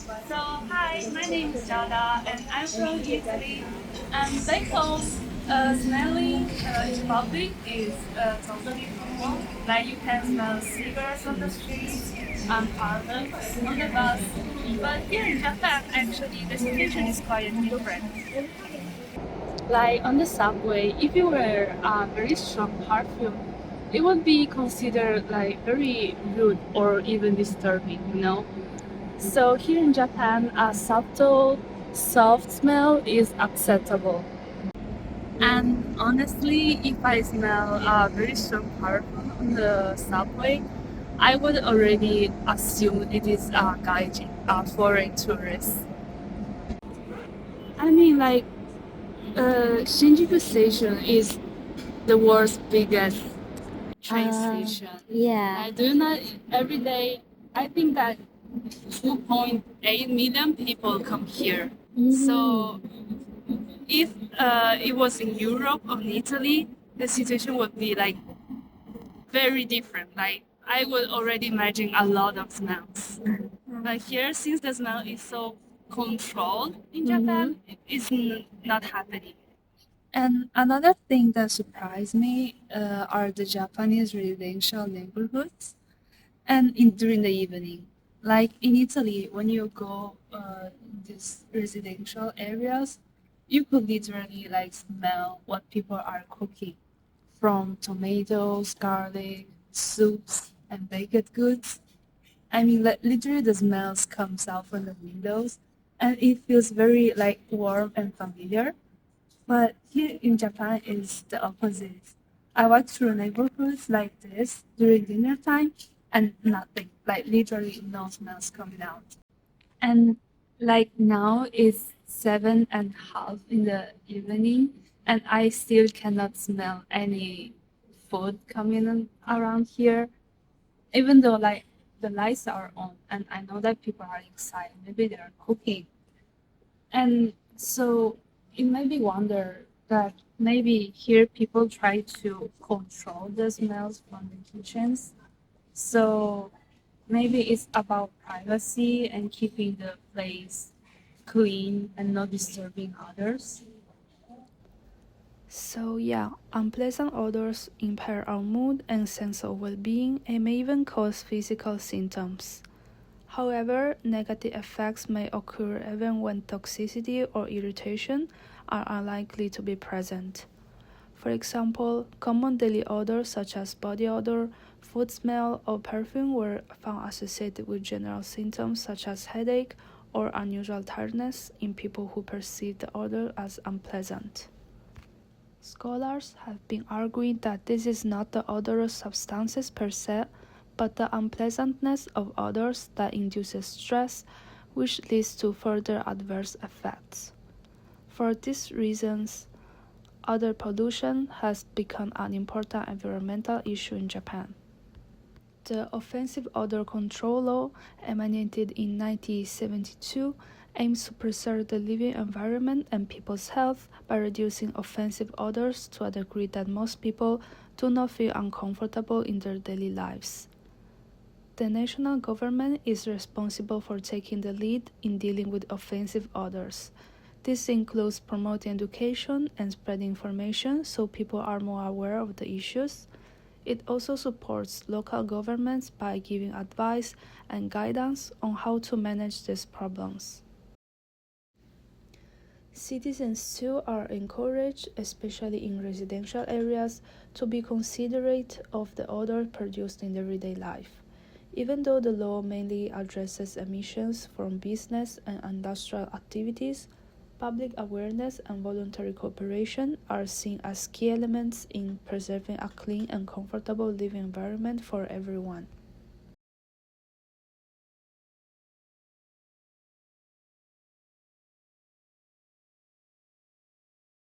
So, hi, my name is Giada and I'm from Italy. And back home, smelling in public is totally normal. Like you can smell cigarettes on the streets and parfum on the bus. But here in Japan, actually, the situation is quite different. Like on the subway, if you wear a very strong perfume, it would be considered like very rude or even disturbing. So here in Japan, a subtle, soft smell is acceptable. And honestly, if I smell a very strong perfume on the subway, I would already assume it is a gaijin, a foreign tourist. I mean, like, Shinjuku Station is the world's biggest train station. Yeah. I do not every day. I think that 2.8 million people come here. So if it was in Europe or in Italy, the situation would be like very different. Like I would already imagine a lot of smells. But here, since the smell is so controlled in Japan, it's not happening. And another thing that surprised me are the Japanese residential neighborhoods and during the evening. Like in Italy, when you go these residential areas, you could literally like smell what people are cooking, from tomatoes, garlic, soups, and baked goods. I mean, literally the smells comes out from the windows, and it feels very like warm and familiar. But here in Japan is the opposite. I walk through neighborhoods like this during dinner time and nothing, like literally no smells coming out. And like now it's 7:30 in the evening and I still cannot smell any food coming around here, even though like the lights are on and I know that people are inside, maybe they're cooking. And so it made me wonder that maybe here people try to control the smells from the kitchens. So maybe it's about privacy and keeping the place clean and not disturbing others. So, yeah, unpleasant odors impair our mood and sense of well being and may even cause physical symptoms. However, negative effects may occur even when toxicity or irritation are unlikely to be present. For example, common daily odors such as body odor, food smell, or perfume were found associated with general symptoms such as headache or unusual tiredness in people who perceive the odor as unpleasant. Scholars have been arguing that this is not the odorous substances per se, but the unpleasantness of odors that induces stress, which leads to further adverse effects. For these reasons, odor pollution has become an important environmental issue in Japan. The Offensive Odor Control Law, emanated in 1972, aims to preserve the living environment and people's health by reducing offensive odors to a degree that most people do not feel uncomfortable in their daily lives. The national government is responsible for taking the lead in dealing with offensive odors. This includes promoting education and spreading information so people are more aware of the issues. It also supports local governments by giving advice and guidance on how to manage these problems. Citizens too are encouraged, especially in residential areas, to be considerate of the odor produced in everyday life. Even though the law mainly addresses emissions from business and industrial activities, public awareness and voluntary cooperation are seen as key elements in preserving a clean and comfortable living environment for everyone.